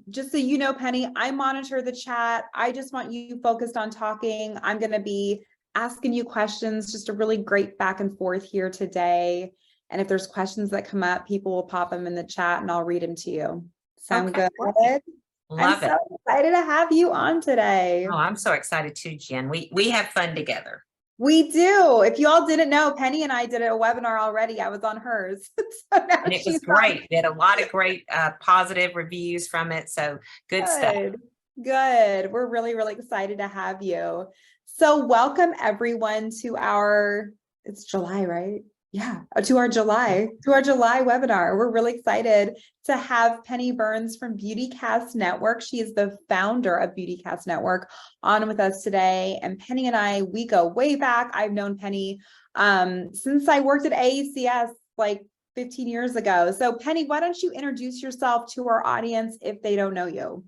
just so you know, Penny, I monitor the chat. I just want you focused on talking. I'm going to be asking you questions, just a really great back and forth here today. And if there's questions that come up, people will pop them in the chat and I'll read them to you. Sound Okay, good? love it. I'm so excited to have you on today. Oh, I'm so excited too, Jen. We have fun together. We do. If you all didn't know, Penny and I did a webinar already. I was on hers. So now And it was great. We had a lot of great positive reviews from it. So good stuff. Good. We're really, really excited to have you. So welcome everyone to our, it's July, right? Yeah, to our July webinar. We're really excited to have Penny Burns from Beautycast Network. She is the founder of Beautycast Network on with us today. And Penny and I, we go way back. I've known Penny since I worked at AACS like 15 years ago. So Penny, why don't you introduce yourself to our audience if they don't know you?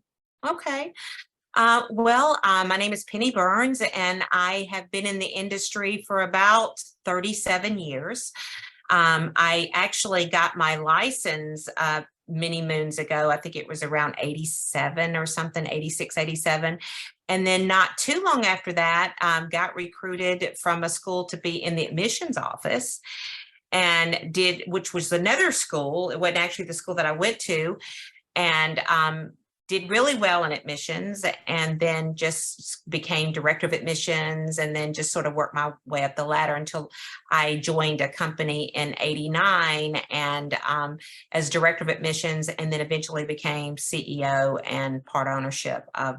Okay. My name is Penny Burns, and I have been in the industry for about 37 years. I actually got my license many moons ago. I think it was around 87 or something, 86, 87. And then not too long after that, got recruited from a school to be in the admissions office, and which was another school. It wasn't actually the school that I went to. And did really well in admissions, and then just became director of admissions, and then just sort of worked my way up the ladder until I joined a company in '89 and as director of admissions, and then eventually became CEO and part ownership of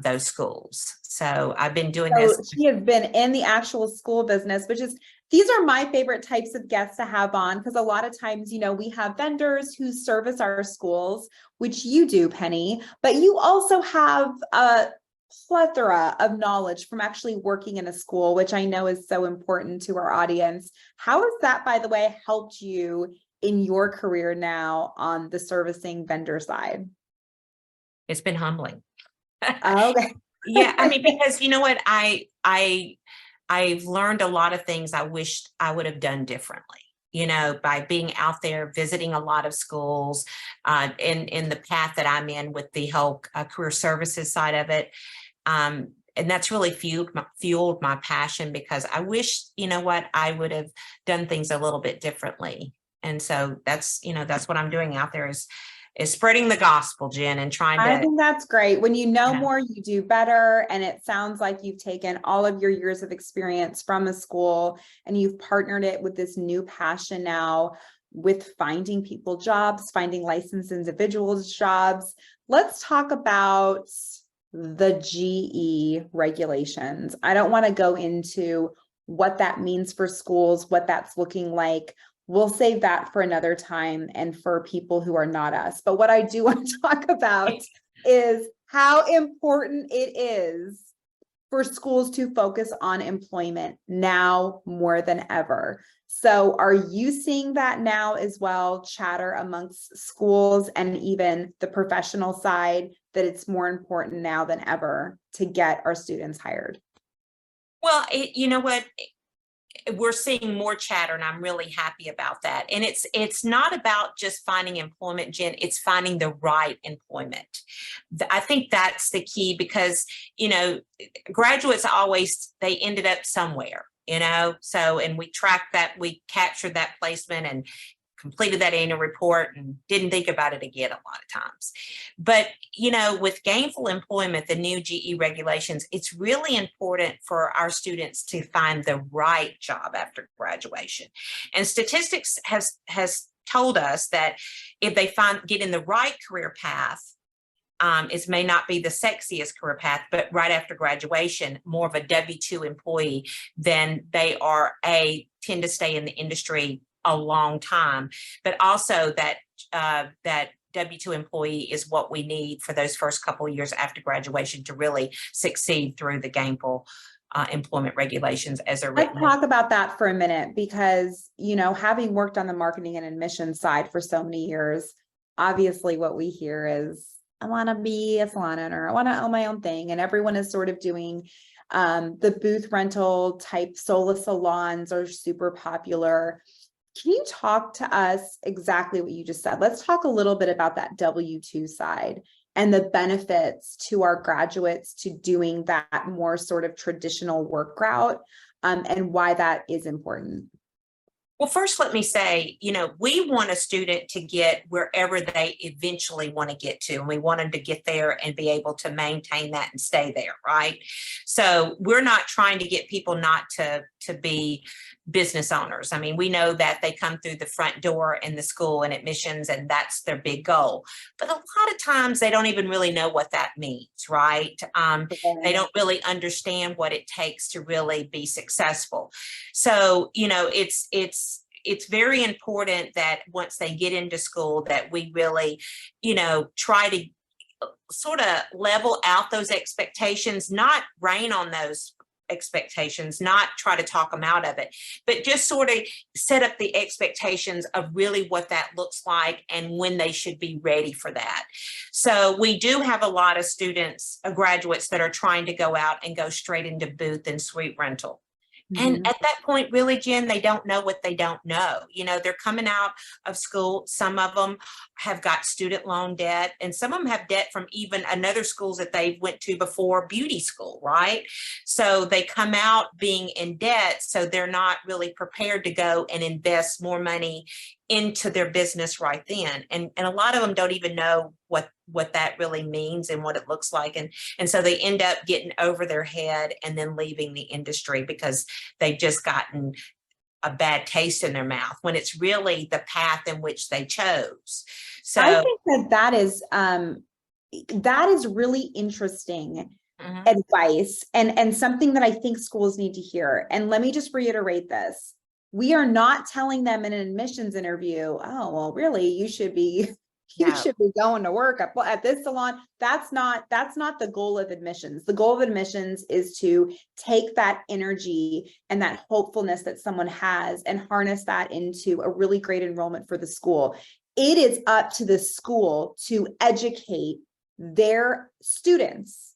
those schools. So I've been doing this. She has been in the actual school business, which is, these are my favorite types of guests to have on, because a lot of times, you know, we have vendors who service our schools, which you do, Penny, but you also have a plethora of knowledge from actually working in a school, which I know is so important to our audience. How has that, by the way, helped you in your career now on the servicing vendor side? It's been humbling. Okay. Yeah, I mean, because you know what, I've learned a lot of things I wished I would have done differently, you know, by being out there visiting a lot of schools in the path that I'm in with the whole career services side of it. And that's really fueled my passion, because I wish, you know what, I would have done things a little bit differently. And so that's, you know, that's what I'm doing out there is spreading the gospel, Jen, and trying to. I think that's great. When you know more, you do better. And it sounds like you've taken all of your years of experience from a school and you've partnered it with this new passion now with finding people jobs, finding licensed individuals jobs. Let's talk about the GE regulations. I don't want to go into what that means for schools, what that's looking like. We'll save that for another time and for people who are not us. But what I do want to talk about is how important it is for schools to focus on employment now more than ever. So are you seeing that now as well, chatter amongst schools and even the professional side, that it's more important now than ever to get our students hired? Well, you know what? We're seeing more chatter, and I'm really happy about that. And it's not about just finding employment, Jen, it's finding the right employment. I think that's the key, because, you know, graduates they ended up somewhere, you know, so, and we tracked that, we captured that placement and completed that annual report and didn't think about it again a lot of times. But, you know, with gainful employment, the new GE regulations, it's really important for our students to find the right job after graduation. And statistics has told us that if they get in the right career path, it may not be the sexiest career path, but right after graduation, more of a W-2 employee, then they tend to stay in the industry a long time, but also that W-2 employee is what we need for those first couple of years after graduation to really succeed through the gainful employment regulations as they're written. Let's talk about that for a minute, because, you know, having worked on the marketing and admissions side for so many years, obviously what we hear is, I want to be a salon owner, I want to own my own thing. And everyone is sort of doing the booth rental type solo salons are super popular. Can you talk to us exactly what you just said? Let's talk a little bit about that W-2 side and the benefits to our graduates to doing that more sort of traditional work route, and why that is important. Well, first, let me say, we want a student to get wherever they eventually want to get to, and we want them to get there and be able to maintain that and stay there, right? So we're not trying to get people not to be business owners. I mean, we know that they come through the front door in the school and admissions, and that's their big goal. But a lot of times they don't even really know what that means, right? They don't really understand what it takes to really be successful. So, it's very important that once they get into school that we really, try to sort of level out those expectations, not rain on those expectations, not try to talk them out of it, but just sort of set up the expectations of really what that looks like and when they should be ready for that. So we do have a lot of students, graduates that are trying to go out and go straight into booth and suite rental. And at that point, really, Jen, they don't know what they don't know. They're coming out of school. Some of them have got student loan debt, and some of them have debt from even another schools that they went to before, beauty school, right? So they come out being in debt, so they're not really prepared to go and invest more money into their business right then. And a lot of them don't even know what that really means and what it looks like. And so they end up getting over their head and then leaving the industry because they've just gotten a bad taste in their mouth when it's really the path in which they chose. So I think that is really interesting advice and something that I think schools need to hear. And let me just reiterate this. We are not telling them in an admissions interview, oh, well, really, you should be going to work at this salon. That's not the goal of admissions. The goal of admissions is to take that energy and that hopefulness that someone has and harness that into a really great enrollment for the school. It is up to the school to educate their students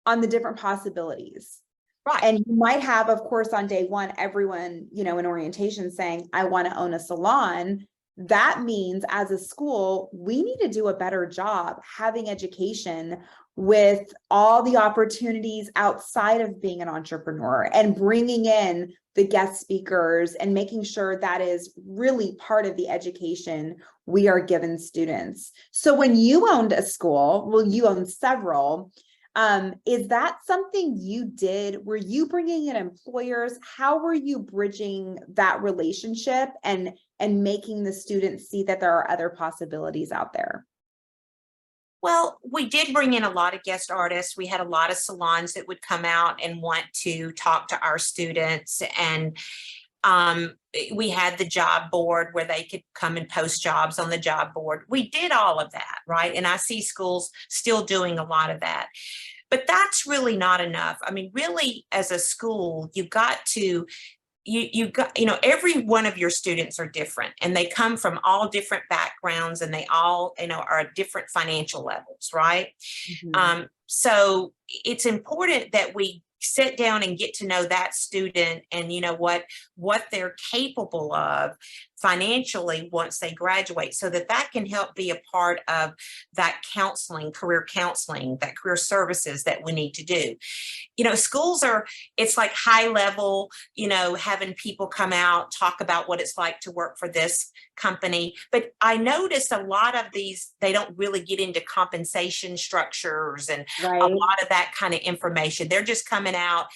on the different possibilities. right. And you might have, of course, on day one, everyone, in orientation saying, I want to own a salon. That means as a school, we need to do a better job having education with all the opportunities outside of being an entrepreneur and bringing in the guest speakers and making sure that is really part of the education we are giving students. So when you owned a school, well, you owned several. Is that something you did? Were you bringing in employers? How were you bridging that relationship and making the students see that there are other possibilities out there? Well, we did bring in a lot of guest artists. We had a lot of salons that would come out and want to talk to our students. And we had the job board where they could come and post jobs on the job board. We did all of that, right? And I see schools still doing a lot of that. But that's really not enough. I mean, really, as a school, you've got to every one of your students are different and they come from all different backgrounds and they all, are at different financial levels, right? So it's important that we sit down and get to know that student and what they're capable of financially once they graduate, so that can help be a part of that career counseling, that career services that we need to do. Schools it's like high level, having people come out, talk about what it's like to work for this company. But I noticed a lot of these, they don't really get into compensation structures and a lot of that kind of information. They're just coming out,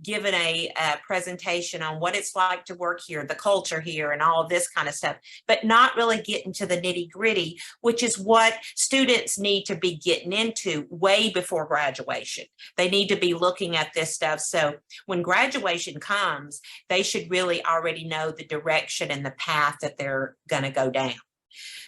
giving a presentation on what it's like to work here, the culture here, and all of this kind of stuff, but not really getting to the nitty gritty, which is what students need to be getting into way before graduation. They need to be looking at this stuff. So when graduation comes, they should really already know the direction and the path that they're going to go down.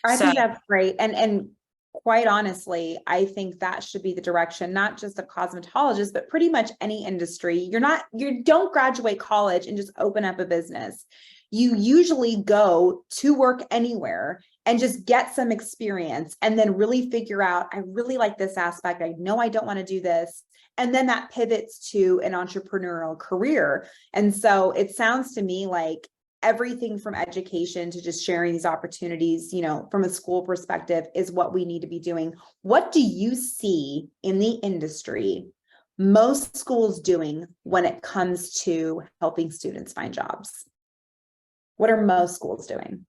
I think that's great. And quite honestly, I think that should be the direction, not just a cosmetologist, but pretty much any industry. You don't graduate college and just open up a business. You usually go to work anywhere and just get some experience and then really figure out, I really like this aspect. I know I don't want to do this. And then that pivots to an entrepreneurial career. And so it sounds to me like everything from education to just sharing these opportunities, you know, from a school perspective is what we need to be doing. What do you see in the industry most schools doing when it comes to helping students find jobs? What are most schools doing?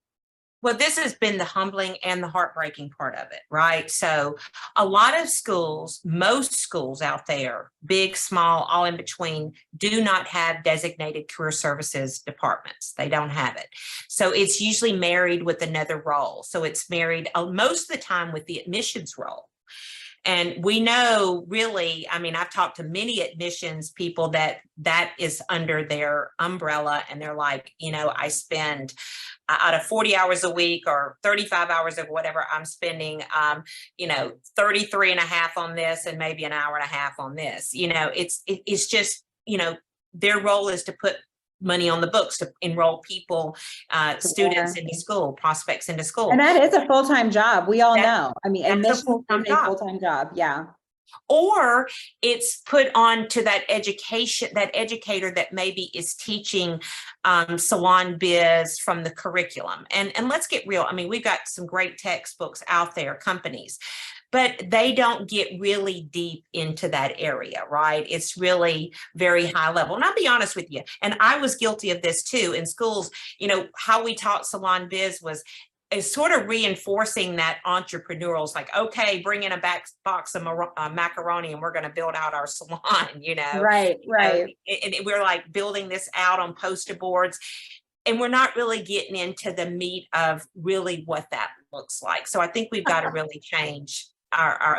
Well, this has been the humbling and the heartbreaking part of it, right? So a lot of schools, most schools out there, big, small, all in between, do not have designated career services departments. They don't have it. So it's usually married with another role. So it's married most of the time with the admissions role. And we know really, I mean, I've talked to many admissions people that is under their umbrella, and they're like, you know, I spend out of 40 hours a week or 35 hours of whatever I'm spending, you know, 33 and a half on this and maybe an hour and a half on this. You know, it's just, you know, their role is to put money on the books to enroll people, students into school, prospects into school. And that is a full-time job. We all know. I mean, admissions is a full-time job. Yeah. Or it's put on to that education, that educator that maybe is teaching salon biz from the curriculum. And let's get real. I mean, we've got some great textbooks out there, companies, but they don't get really deep into that area, right? It's really very high level. And I'll be honest with you, and I was guilty of this too in schools. You know, how we taught salon biz is sort of reinforcing that entrepreneurial, like, okay, bring in a box of macaroni and we're going to build out our salon, you know? Right. And we're like building this out on poster boards. And we're not really getting into the meat of really what that looks like. So I think we've got to really change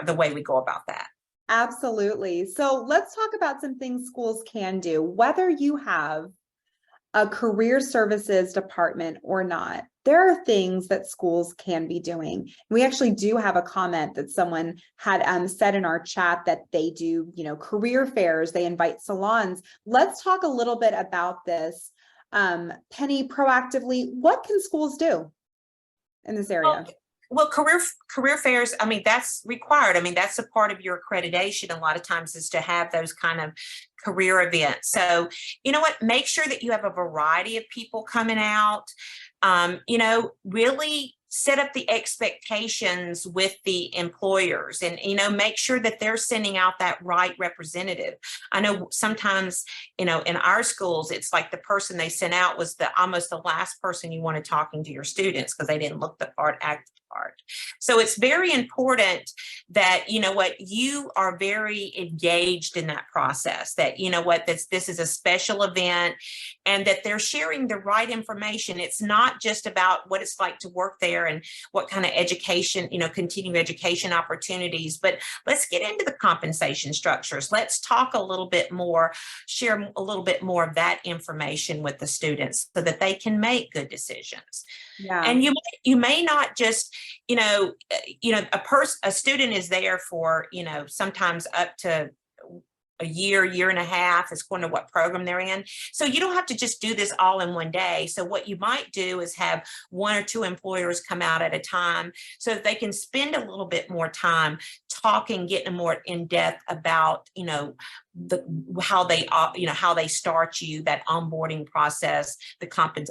the way we go about that. Absolutely. So let's talk about some things schools can do, whether you have a career services department or not. There are things that schools can be doing. We actually do have a comment that someone had said in our chat that they do, you know, career fairs, they invite salons. Let's talk a little bit about this. Penny, proactively, what can schools do in this area? Well, career fairs, I mean, that's required. I mean, that's a part of your accreditation a lot of times, is to have those kind of career events. So, you know what, make sure that you have a variety of people coming out. You know, really set up the expectations with the employers, and, you know, make sure that they're sending out that right representative. I know sometimes, you know, in our schools, it's like the person they sent out was almost the last person you wanted talking to your students because they didn't look the part, act the part. So it's very important that, you know what, you are very engaged in that process, that, you know what, this is a special event, and that they're sharing the right information. It's not just about what it's like to work there and what kind of education, you know, continuing education opportunities, but let's get into the compensation structures. Let's talk a little bit more, share a little bit more of that information with the students so that they can make good decisions. Yeah. And you may not just, you know, a student is there for, you know, sometimes up to a year and a half, is according to what program they're in. So you don't have to just do this all in one day. So what you might do is have one or two employers come out at a time so that they can spend a little bit more time talking, getting more in depth about, you know, how they start you, that onboarding process,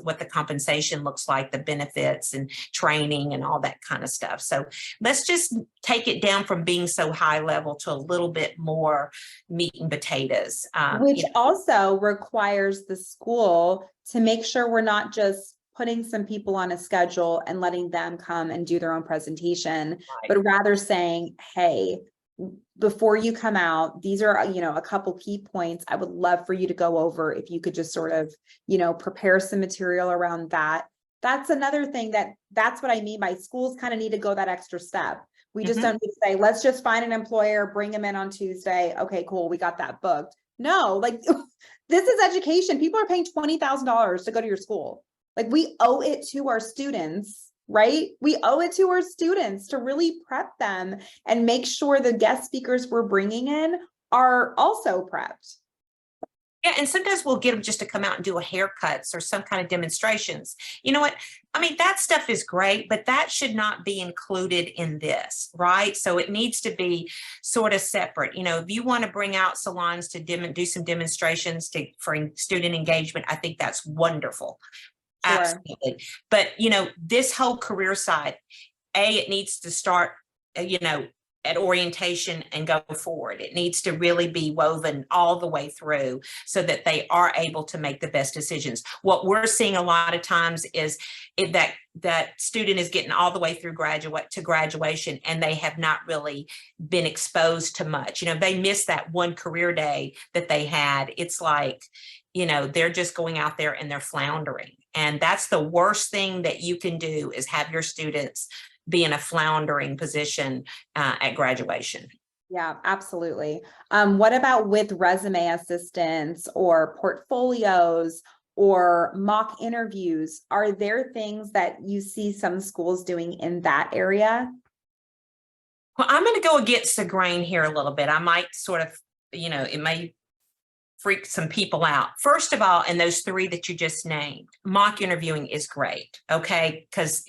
what the compensation looks like, the benefits and training and all that kind of stuff. So let's just take it down from being so high level to a little bit more meat and potatoes. Which also requires the school to make sure we're not just putting some people on a schedule and letting them come and do their own presentation, right, but rather saying, hey, before you come out, these are, you know, a couple key points I would love for you to go over. If you could just sort of, you know, prepare some material around that. That's another thing that's what I mean by schools kind of need to go that extra step. We just don't need to say, let's just find an employer, bring them in on Tuesday. Okay, cool. We got that booked. No, like this is education. People are paying $20,000 to go to your school. Like we owe it to our students, right? We owe it to our students to really prep them and make sure the guest speakers we're bringing in are also prepped. Yeah, and sometimes we'll get them just to come out and do a haircuts or some kind of demonstrations. You know what? I mean, that stuff is great, but that should not be included in this, right? So it needs to be sort of separate. You know, if you want to bring out salons to do some demonstrations for student engagement, I think that's wonderful. Sure. Absolutely. But, this whole career side, it needs to start, at orientation and go forward. It needs to really be woven all the way through so that they are able to make the best decisions. What we're seeing a lot of times is that student is getting all the way through graduation, and they have not really been exposed to much. They miss that one career day that they had. It's like, they're just going out there and they're floundering. And that's the worst thing that you can do, is have your students be in a floundering position at graduation. Yeah, absolutely. What about with resume assistance or portfolios or mock interviews? Are there things that you see some schools doing in that area? Well, I'm going to go against the grain here a little bit. I might sort of, it may freak some people out. First of all, in those three that you just named, mock interviewing is great, okay? Because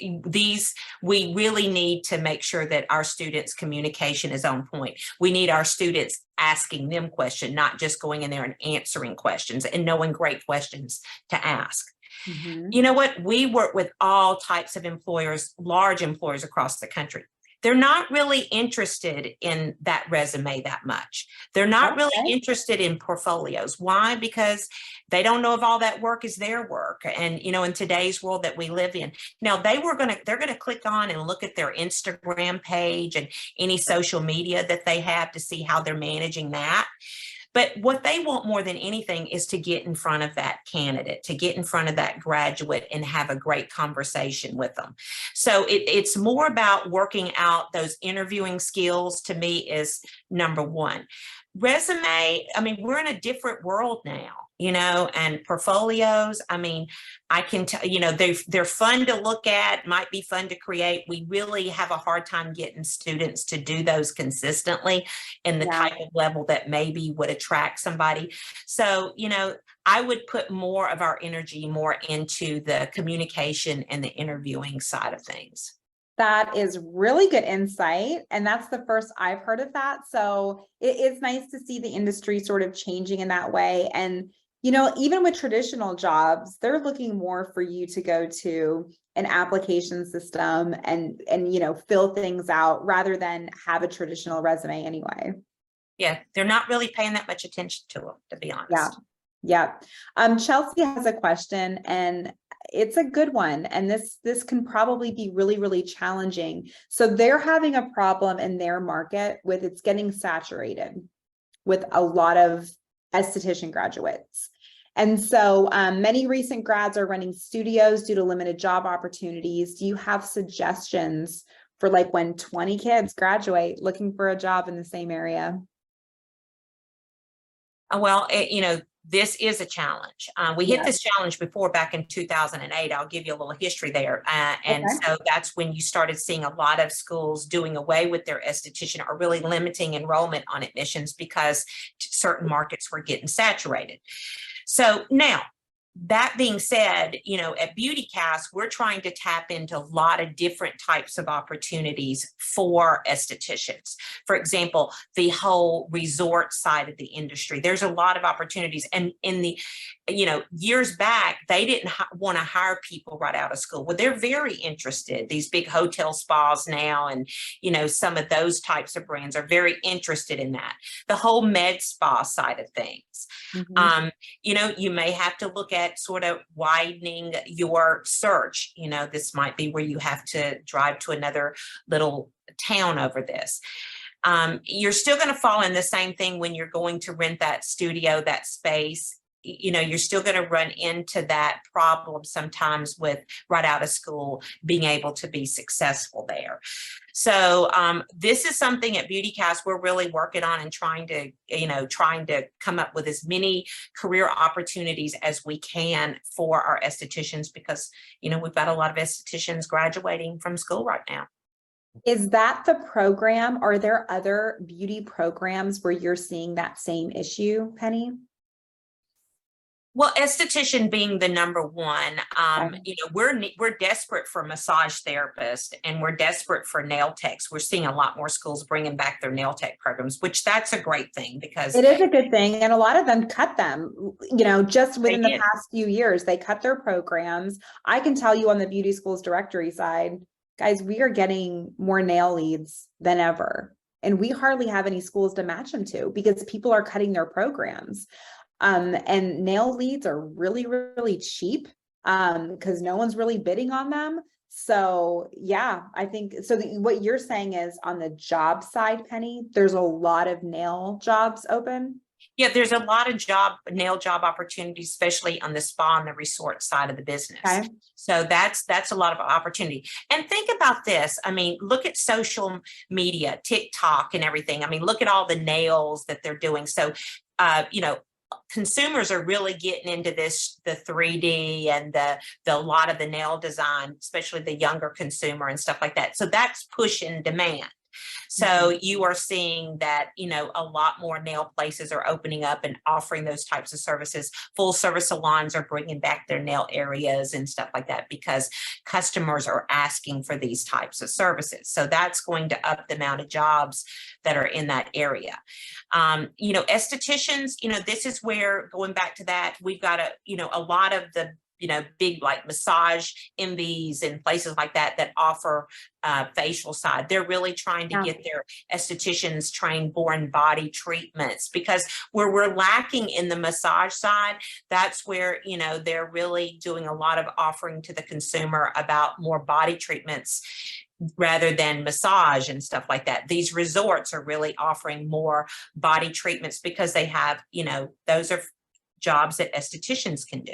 we really need to make sure that our students' communication is on point. We need our students asking them questions, not just going in there and answering questions, and knowing great questions to ask. Mm-hmm. You know what? We work with all types of employers, large employers across the country. They're not really interested in that resume that much. They're not really interested in portfolios. Why? Because they don't know if all that work is their work. And, in today's world that we live in, now they're going to click on and look at their Instagram page and any social media that they have to see how they're managing that. But what they want more than anything is to get in front of that candidate, to get in front of that graduate and have a great conversation with them. So it's more about working out those interviewing skills, to me, is number one. Resume, we're in a different world now, and portfolios, I can tell, they're fun to look at, might be fun to create. We really have a hard time getting students to do those consistently in the type of level that maybe would attract somebody. So, I would put more of our energy more into the communication and the interviewing side of things. That is really good insight. And that's the first I've heard of that. So it is nice to see the industry sort of changing in that way. And, even with traditional jobs, they're looking more for you to go to an application system and fill things out rather than have a traditional resume anyway. Yeah, they're not really paying that much attention to them, to be honest. Yeah. Chelsea has a question, and it's a good one. And this can probably be really, really challenging. So they're having a problem in their market with it's getting saturated with a lot of esthetician graduates. And so many recent grads are running studios due to limited job opportunities. Do you have suggestions for when 20 kids graduate looking for a job in the same area? Well, this is a challenge. We hit this challenge before back in 2008. I'll give you a little history there. So that's when you started seeing a lot of schools doing away with their esthetician or really limiting enrollment on admissions because certain markets were getting saturated. So now, that being said, at BeautyCast, we're trying to tap into a lot of different types of opportunities for estheticians. For example, the whole resort side of the industry, there's a lot of opportunities. And in the, years back, they didn't want to hire people right out of school. Well, they're very interested. These big hotel spas now and, some of those types of brands are very interested in that. The whole med spa side of things. Mm-hmm. You may have to look at sort of widening your search. This might be where you have to drive to another little town over this. You're still going to fall in the same thing when you're going to rent that studio, that space. You're still going to run into that problem sometimes with right out of school being able to be successful there. So this is something at BeautyCast we're really working on and trying to come up with as many career opportunities as we can for our estheticians because, we've got a lot of estheticians graduating from school right now. Is that the program? Are there other beauty programs where you're seeing that same issue, Penny? Well, esthetician being the number one, Okay. we're desperate for massage therapists and we're desperate for nail techs. We're seeing a lot more schools bringing back their nail tech programs, which that's a great thing because It is a good thing. And a lot of them cut them, just they within the did. past few years, they cut their programs. I can tell you on the beauty schools directory side, guys, we are getting more nail leads than ever. And we hardly have any schools to match them to because people are cutting their programs. And nail leads are really, really cheap because no one's really bidding on them. So yeah, I think so. What you're saying is on the job side, Penny, there's a lot of nail jobs open. Yeah, there's a lot of nail job opportunities, especially on the spa and the resort side of the business. Okay. So that's a lot of opportunity. And think about this. I mean, look at social media, TikTok and everything. I mean, look at all the nails that they're doing. So, consumers are really getting into this, the 3D and the lot of the nail design, especially the younger consumer and stuff like that. So that's pushing demand. So you are seeing that, a lot more nail places are opening up and offering those types of services. Full service salons are bringing back their nail areas and stuff like that because customers are asking for these types of services. So that's going to up the amount of jobs that are in that area. Estheticians, this is where, going back to that, we've got a lot of the big like massage MVs and places like that offer facial side. They're really trying to get their estheticians trained more in body treatments because where we're lacking in the massage side, that's where, they're really doing a lot of offering to the consumer about more body treatments rather than massage and stuff like that. These resorts are really offering more body treatments because they have, those are jobs that estheticians can do.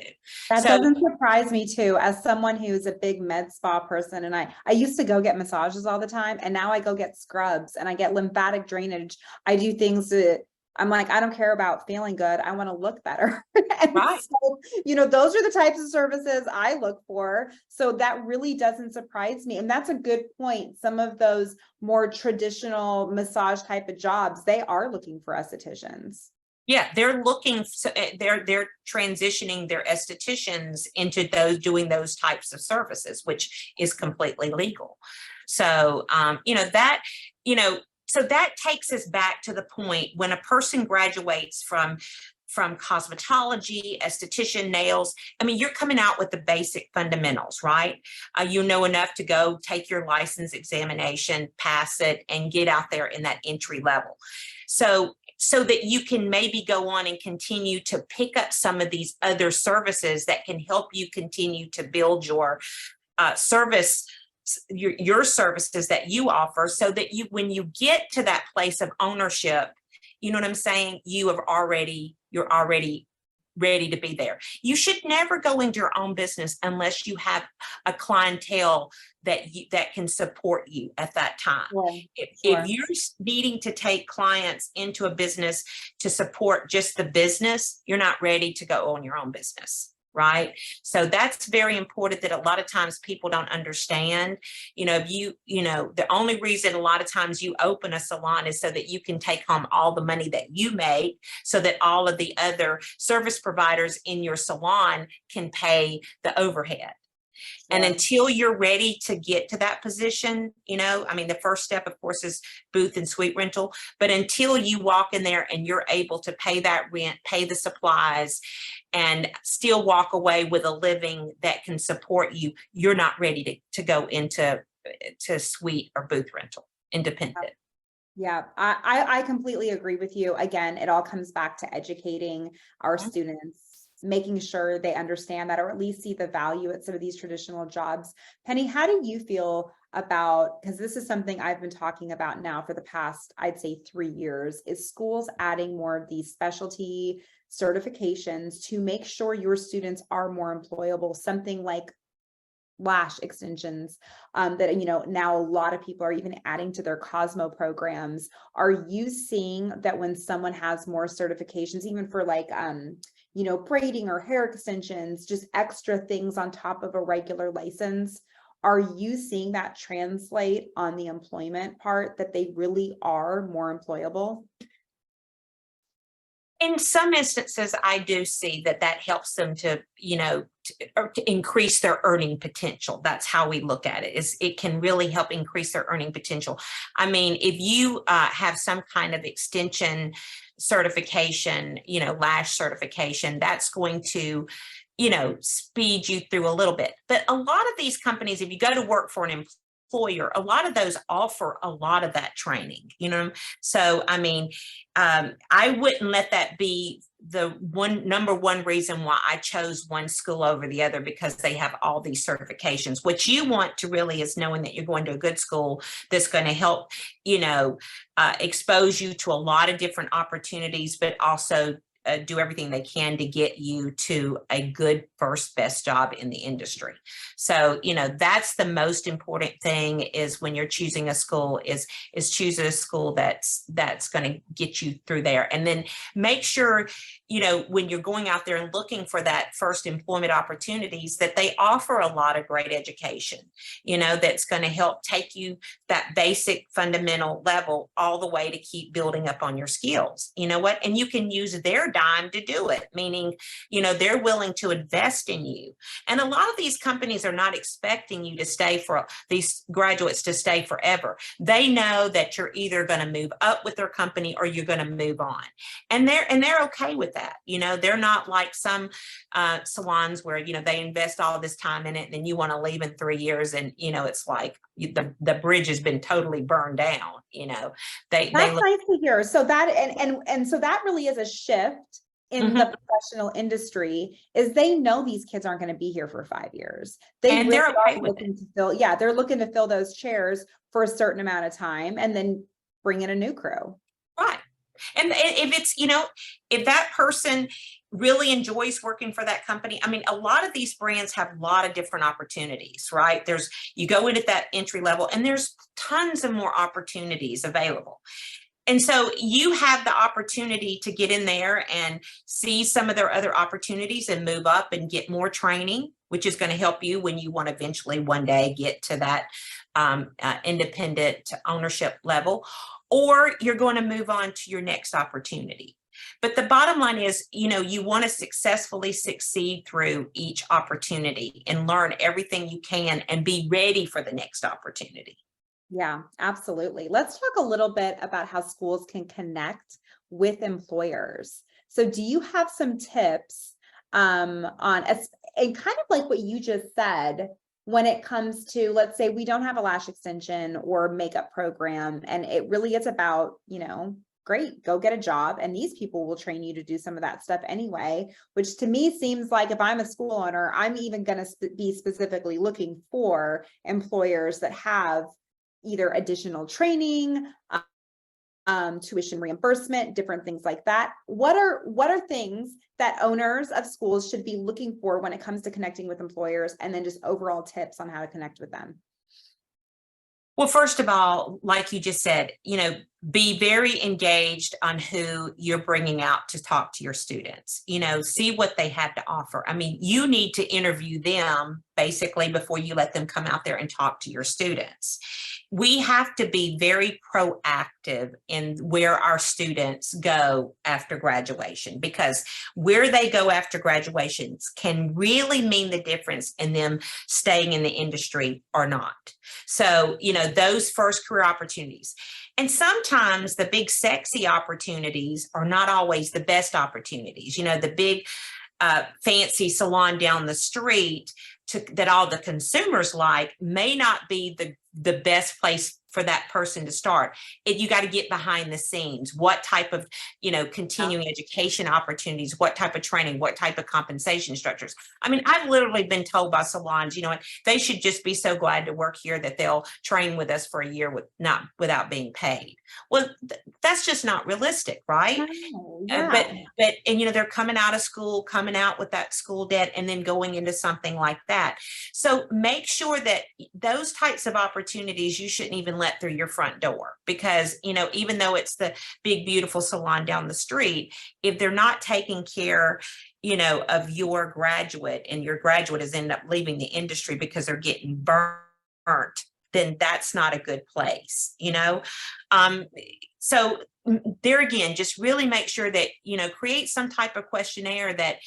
That So doesn't surprise me too, as someone who's a big med spa person. And I used to go get massages all the time. And now I go get scrubs and I get lymphatic drainage. I do things that I'm like, I don't care about feeling good. I want to look better. And right. so, those are the types of services I look for. So that really doesn't surprise me. And that's a good point. Some of those more traditional massage type of jobs, they are looking for estheticians. Yeah, they're looking, they're transitioning their estheticians into doing those types of services, which is completely legal. So, so that takes us back to the point when a person graduates from cosmetology, esthetician, nails. I mean, you're coming out with the basic fundamentals, right? You know enough to go take your license examination, pass it, and get out there in that entry level. So that you can maybe go on and continue to pick up some of these other services that can help you continue to build your service, your services that you offer, so that when you get to that place of ownership, you know what I'm saying? You're already ready to be there. You should never go into your own business unless you have a clientele that can support you at that time. Sure. If you're needing to take clients into a business to support just the business, you're not ready to go own your own business. Right. So that's very important that a lot of times people don't understand. The only reason a lot of times you open a salon is so that you can take home all the money that you make, so that all of the other service providers in your salon can pay the overhead. And until you're ready to get to that position, the first step, of course, is booth and suite rental. But until you walk in there and you're able to pay that rent, pay the supplies, and still walk away with a living that can support you, you're not ready to go into suite or booth rental, independent. Yeah, I completely agree with you. Again, it all comes back to educating our students, making sure they understand that, or at least see the value at some of these traditional jobs. Penny, how do you feel about, because this is something I've been talking about now for the past, I'd say 3 years, is schools adding more of these specialty certifications to make sure your students are more employable, something like lash extensions that now a lot of people are even adding to their Cosmo programs. Are you seeing that when someone has more certifications, even for like braiding or hair extensions, just extra things on top of a regular license, are you seeing that translate on the employment part, that they really are more employable? In some instances, I do see that helps them to, or to increase their earning potential. That's how we look at it, is it can really help increase their earning potential. I mean, if you have some kind of extension certification, lash certification, that's going to, speed you through a little bit. But a lot of these companies, if you go to work for an employer, a lot of those offer a lot of that training, So, I mean, I wouldn't let that be the number one reason why I chose one school over the other, because they have all these certifications. What you want to really is knowing that you're going to a good school that's going to help, expose you to a lot of different opportunities, but also do everything they can to get you to a good first best job in the industry. So, that's the most important thing, is when you're choosing a school, is choosing a school that's going to get you through there. And then make sure, when you're going out there and looking for that first employment opportunities, that they offer a lot of great education, that's going to help take you that basic fundamental level all the way to keep building up on your skills. And you can use their dime to do it, meaning, they're willing to invest in you. And a lot of these companies are not expecting you to stay these graduates to stay forever. They know that you're either going to move up with their company or you're going to move on. And they're okay with that. They're not like some salons where, they invest all this time in it and then you want to leave in 3 years and, it's like the bridge has been totally burned down. That's nice to hear. So that, and so that really is a shift in the professional industry, is they know these kids aren't going to be here for 5 years. And they're okay with it. They're looking to fill those chairs for a certain amount of time and then bring in a new crew. Right. And if it's, if that person really enjoys working for that company, I mean, a lot of these brands have a lot of different opportunities, right? You go in at that entry level and there's tons of more opportunities available. And so you have the opportunity to get in there and see some of their other opportunities and move up and get more training, which is going to help you when you want to eventually one day get to that independent ownership level, or you're going to move on to your next opportunity. But the bottom line is, you want to successfully succeed through each opportunity and learn everything you can and be ready for the next opportunity. Yeah, absolutely. Let's talk a little bit about how schools can connect with employers. So do you have some tips on, and kind of like what you just said, when it comes to, let's say we don't have a lash extension or makeup program, and it really is about, great, go get a job. And these people will train you to do some of that stuff anyway, which to me seems like, if I'm a school owner, I'm even going to be specifically looking for employers that have either additional training, tuition reimbursement, different things like that. What are things that owners of schools should be looking for when it comes to connecting with employers, and then just overall tips on how to connect with them? Well, first of all, like you just said, be very engaged on who you're bringing out to talk to your students, see what they have to offer. I mean, you need to interview them basically before you let them come out there and talk to your students. We have to be very proactive in where our students go after graduation, because where they go after graduations can really mean the difference in them staying in the industry or not. So, those first career opportunities. And sometimes the big sexy opportunities are not always the best opportunities. The big fancy salon down the street that all the consumers like may not be the best place for that person to start. You got to get behind the scenes. What type of, continuing education opportunities, what type of training, what type of compensation structures. I mean, I've literally been told by salons, they should just be so glad to work here that they'll train with us for a year without being paid. Well, that's just not realistic, right? Oh, yeah. But they're coming out of school, coming out with that school debt, and then going into something like that. So make sure that those types of opportunities you shouldn't even let through your front door, because even though it's the big beautiful salon down the street, if they're not taking care of your graduate, and your graduate has ended up leaving the industry because they're getting burnt, then that's not a good place. So there again, just really make sure that, create some type of questionnaire that,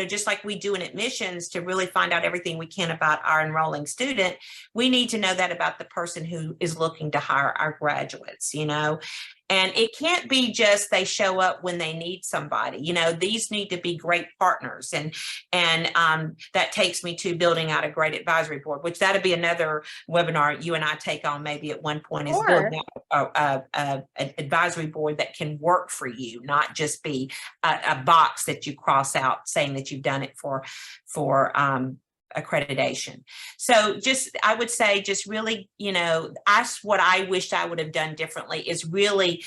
just like we do in admissions to really find out everything we can about our enrolling student, we need to know that about the person who is looking to hire our graduates, And it can't be just they show up when they need somebody. These need to be great partners, and that takes me to building out a great advisory board, which that'll be another webinar you and I take on maybe at one point, is building out an advisory board that can work for you, not just be a box that you cross out saying that you've done it for accreditation. So I would say just really, that's what I wished I would have done differently, is really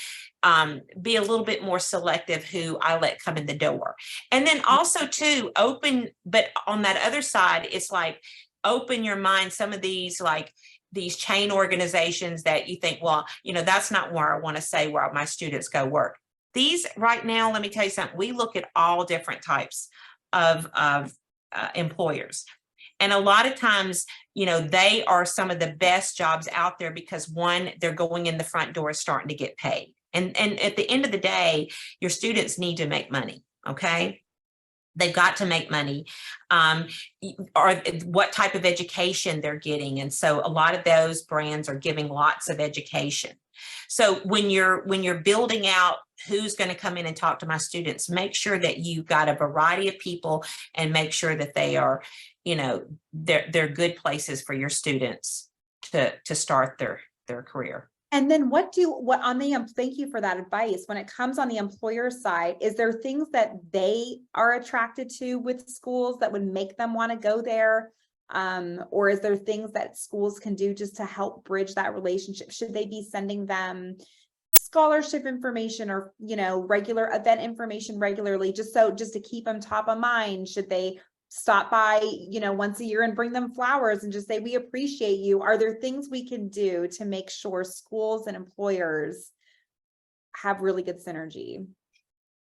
be a little bit more selective who I let come in the door. And then also too, but on that other side, it's like, open your mind. Some of these, like these chain organizations that you think, well, that's not where I want to say where my students go work. These right now, let me tell you something, we look at all different types of employers. And a lot of times, they are some of the best jobs out there because, one, they're going in the front door starting to get paid. And at the end of the day, your students need to make money, okay? They've got to make money, or what type of education they're getting. And so a lot of those brands are giving lots of education. So when you're building out who's going to come in and talk to my students, make sure that you've got a variety of people and make sure that they are, they're good places for your students to start their career. And then thank you for that advice. When it comes on the employer side, is there things that they are attracted to with schools that would make them want to go there? Or is there things that schools can do just to help bridge that relationship? Should they be sending them scholarship information or, regular event information regularly, just to keep them top of mind? Should they stop by, once a year and bring them flowers and just say, we appreciate you? Are there things we can do to make sure schools and employers have really good synergy?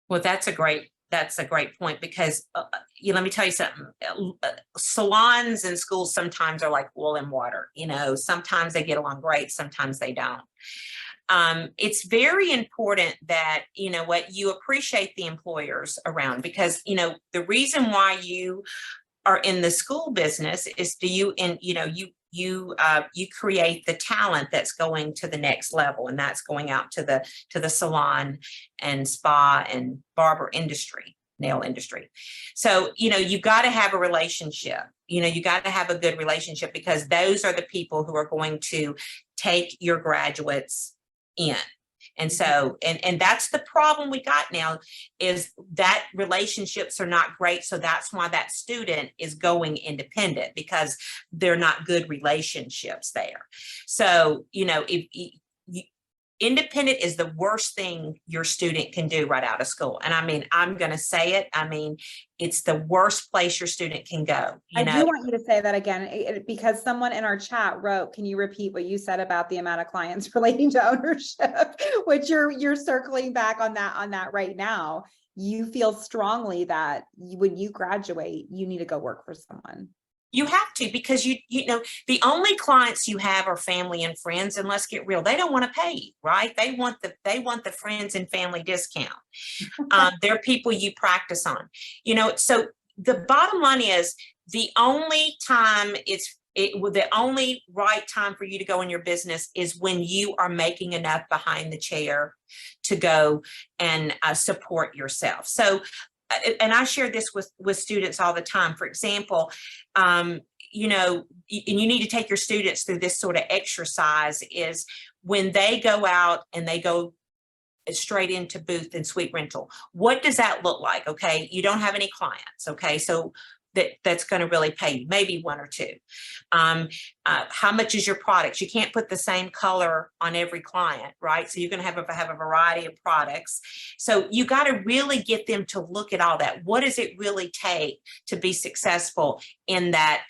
Well, that's a great point, because let me tell you something. Salons and schools sometimes are like oil and water. Sometimes they get along great, sometimes they don't. It's very important that, you appreciate the employers around, because, the reason why you are in the school business is you create the talent that's going to the next level, and that's going out to the salon and spa and barber industry, nail industry. So, you got to have a relationship. You got to have a good relationship, because those are the people who are going to take your graduates in. And so, and that's the problem we got now, is that relationships are not great. So that's why that student is going independent, because they're not good relationships there. So, independent is the worst thing your student can do right out of school. And I mean, I'm going to say it. I mean, it's the worst place your student can go. I do want you to say that again, because someone in our chat wrote, can you repeat what you said about the amount of clients relating to ownership, which you're circling back on that right now. You feel strongly that when you graduate, you need to go work for someone. You have to, because the only clients you have are family and friends, and let's get real, they don't want to pay you, right? They want the friends and family discount. They're people you practice on, so the bottom line is, the only right time for you to go in your business is when you are making enough behind the chair to go and support yourself. So, and I share this with students all the time. For example, and you need to take your students through this sort of exercise, is when they go out and they go straight into booth and suite rental. What does that look like? Okay, you don't have any clients. Okay, so that's going to really pay you, maybe one or two. How much is your products? You can't put the same color on every client, right? So you're going to have a variety of products. So you got to really get them to look at all that. What does it really take to be successful in that,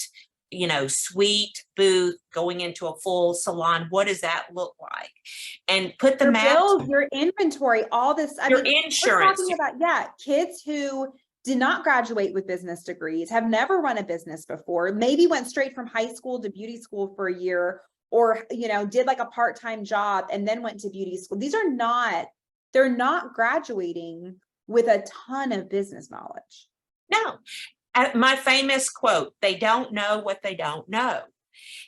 suite, booth, going into a full salon? What does that look like? And put the your math, bills, your inventory, all this. Your insurance. We're talking about, kids who did not graduate with business degrees, have never run a business before, maybe went straight from high school to beauty school for a year, or, did like a part-time job and then went to beauty school. These are not they're not graduating with a ton of business knowledge. No. My famous quote, they don't know what they don't know.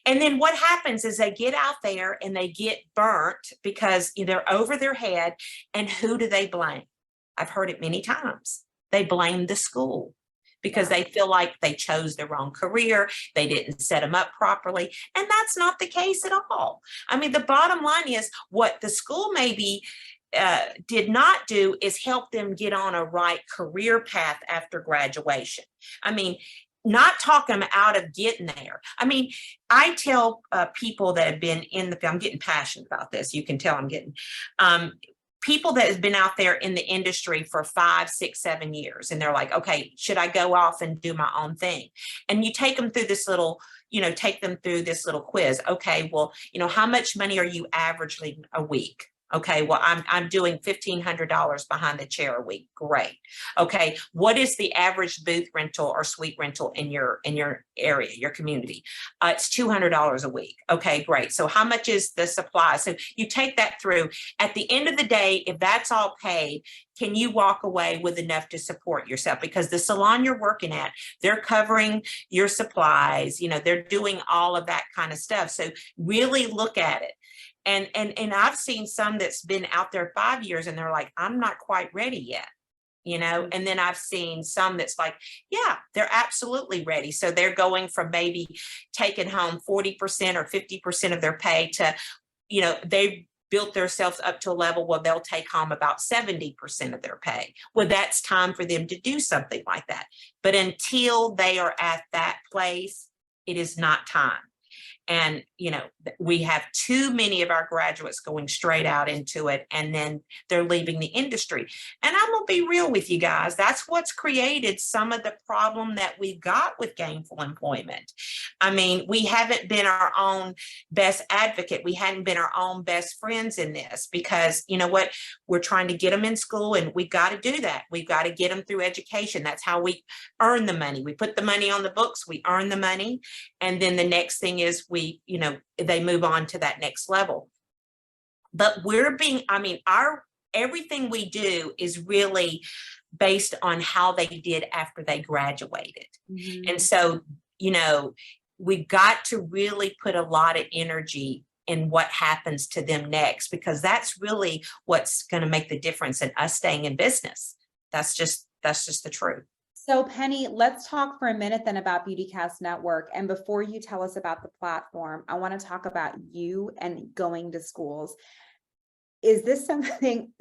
And then what happens is they get out there and they get burnt because they're over their head. And who do they blame? I've heard it many times. They blame the school because they feel like they chose the wrong career. They didn't set them up properly. And that's not the case at all. I mean, the bottom line is what the school maybe did not do is help them get on a right career path after graduation. I mean, not talk them out of getting there. I mean, I tell people that have been in the, I'm getting passionate about this. You can tell I'm getting, people that have been out there in the industry for 5, 6, 7 years. And they're like, okay, should I go off and do my own thing? And you take them through this little, take them through this little quiz. Okay, well, how much money are you averaging a week? Okay, well, I'm doing $1,500 behind the chair a week. Great. Okay, what is the average booth rental or suite rental in your area, your community? It's $200 a week. Okay, great. So how much is the supply? So you take that through. At the end of the day, if that's all paid, can you walk away with enough to support yourself? Because the salon you're working at, they're covering your supplies. They're doing all of that kind of stuff. So really look at it. And I've seen some that's been out there 5 years and they're like, I'm not quite ready yet, and then I've seen some that's like, yeah, they're absolutely ready. So they're going from maybe taking home 40% or 50% of their pay to, they've built themselves up to a level where they'll take home about 70% of their pay. Well, that's time for them to do something like that. But until they are at that place, it is not time. And, we have too many of our graduates going straight out into it, and then they're leaving the industry. And I'm going to be real with you guys. That's what's created some of the problem that we've got with gainful employment. I mean, we haven't been our own best advocate. We hadn't been our own best friends in this because, what, we're trying to get them in school, and we've got to do that. We've got to get them through education. That's how we earn the money. We put the money on the books, we earn the money. And then the next thing is they move on to that next level. But everything we do is really based on how they did after they graduated. Mm-hmm. And so, we've got to really put a lot of energy in what happens to them next, because that's really what's going to make the difference in us staying in business. That's just the truth. So Penny, let's talk for a minute then about BeautyCast Network. And before you tell us about the platform, I want to talk about you and going to schools. Is this something,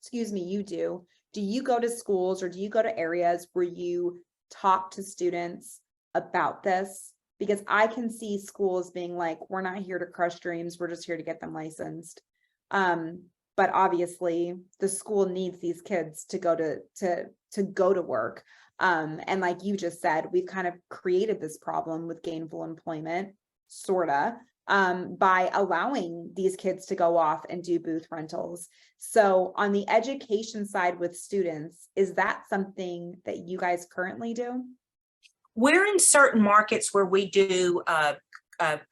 excuse me, you do? Do you go to schools or do you go to areas where you talk to students about this? Because I can see schools being like, we're not here to crush dreams. We're just here to get them licensed. But obviously the school needs these kids to go to work. And like you just said, we've kind of created this problem with gainful employment, sorta, by allowing these kids to go off and do booth rentals. So on the education side with students, is that something that you guys currently do? We're in certain markets where we do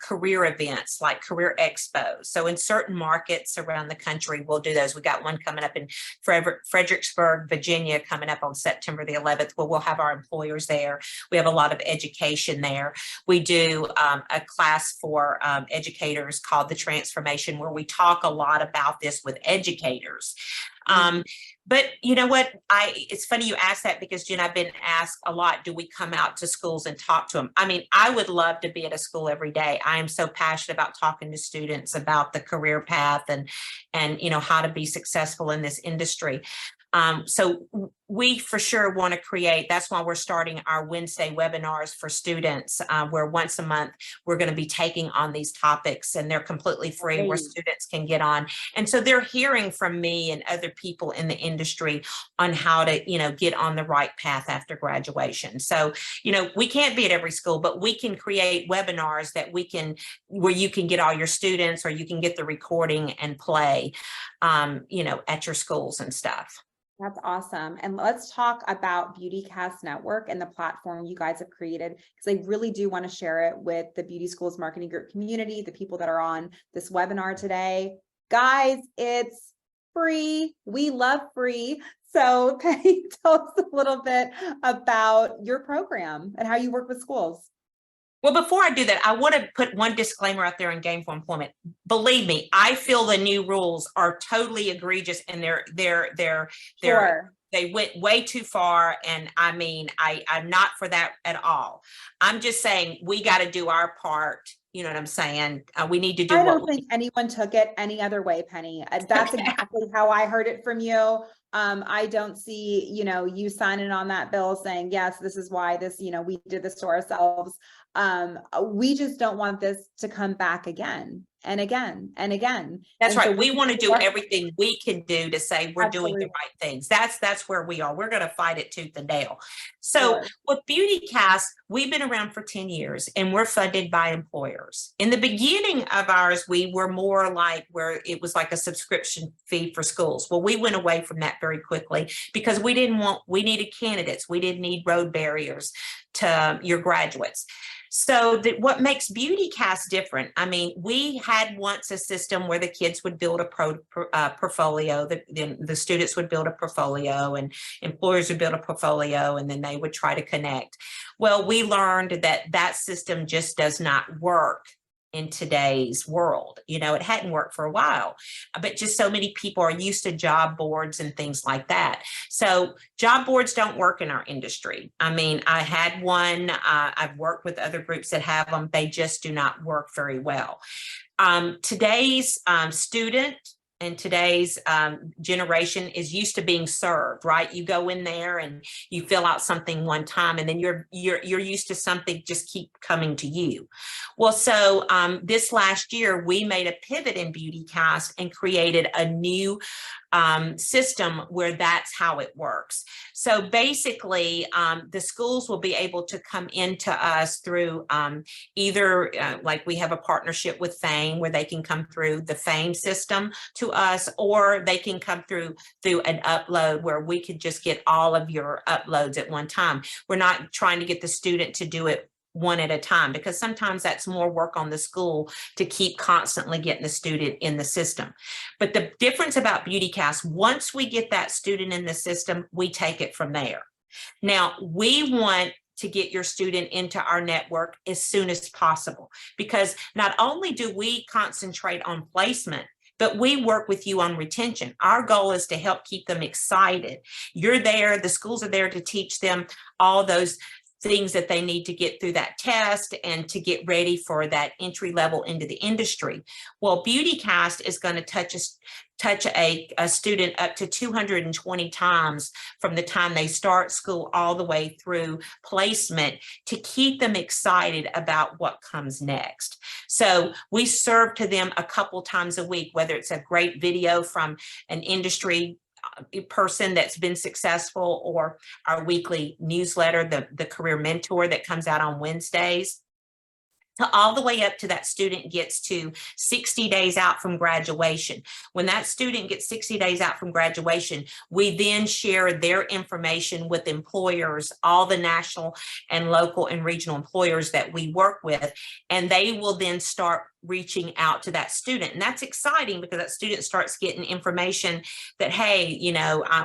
career events like career expos. So in certain markets around the country, we'll do those. We got one coming up in Fredericksburg, Virginia, coming up on September the 11th, where we'll have our employers there. We have a lot of education there. We do a class for educators called The Transformation, where we talk a lot about this with educators. But you know what? It's funny you asked that because, Jen, I've been asked a lot, do we come out to schools and talk to them? I mean, I would love to be at a school every day. I am so passionate about talking to students about the career path and how to be successful in this industry. So we for sure want to create, that's why we're starting our Wednesday webinars for students, where once a month we're going to be taking on these topics, and they're completely free, where students can get on. And so they're hearing from me and other people in the industry on how to, get on the right path after graduation. So, we can't be at every school, but we can create webinars where you can get all your students, or you can get the recording and play, at your schools and stuff. That's awesome. And let's talk about BeautyCast Network and the platform you guys have created, because I really do want to share it with the Beauty Schools Marketing Group community, the people that are on this webinar today. Guys, it's free. We love free. So Penny, tell us a little bit about your program and how you work with schools. Well, before I do that, I want to put one disclaimer out there in Gainful Employment. Believe me, I feel the new rules are totally egregious, and Sure. they went way too far. And I mean, I'm not for that at all. I'm just saying we got to do our part. You know what I'm saying? We need to do I what don't think anyone took it any other way, Penny. That's Okay. exactly how I heard it from you. I don't see, you signing on that bill saying, yes, this is why this, we did this to ourselves. We just don't want this to come back again and again and again. That's And so right. We want to do are- everything we can do to say we're doing the Absolutely. right things. That's where we are. We're going to fight it tooth and nail. So Sure. with BeautyCast, we've been around for 10 years and we're funded by employers. In the beginning of ours, we were more like where it was like a subscription fee for schools. Well, we went away from that very quickly because we needed candidates. We didn't need road barriers to your graduates. So what makes BeautyCast different? I mean, we had once a system where the kids would build a portfolio, then the students would build a portfolio and employers would build a portfolio, and then they would try to connect. Well, we learned that that system just does not work in today's world. It hadn't worked for a while, but just so many people are used to job boards and things like that. So job boards don't work in our industry. I mean, I had one, I've worked with other groups that have them. They just do not work very well. Today's student and today's generation is used to being served, right? You go in there and you fill out something one time, and then you're used to something just keep coming to you. Well, so this last year we made a pivot in BeautyCast and created a new system where that's how it works. So basically, the schools will be able to come into us through either like we have a partnership with Fame where they can come through the Fame system to us, or they can come through an upload where we could just get all of your uploads at one time. We're not trying to get the student to do it one at a time, because sometimes that's more work on the school to keep constantly getting the student in the system. But the difference about BeautyCast, once we get that student in the system, we take it from there. Now, we want to get your student into our network as soon as possible, because not only do we concentrate on placement, but we work with you on retention. Our goal is to help keep them excited. You're there, the schools are there to teach them all those things that they need to get through that test and to get ready for that entry level into the industry. Well, BeautyCast is going to touch a student up to 220 times from the time they start school all the way through placement to keep them excited about what comes next. So we serve to them a couple times a week, whether it's a great video from an industry person that's been successful, or our weekly newsletter, the Career Mentor that comes out on Wednesdays, to all the way up to that student gets to 60 days out from graduation. When that student gets 60 days out from graduation, we then share their information with employers, all the national and local and regional employers that we work with, and they will then start reaching out to that student. And that's exciting because that student starts getting information that, hey,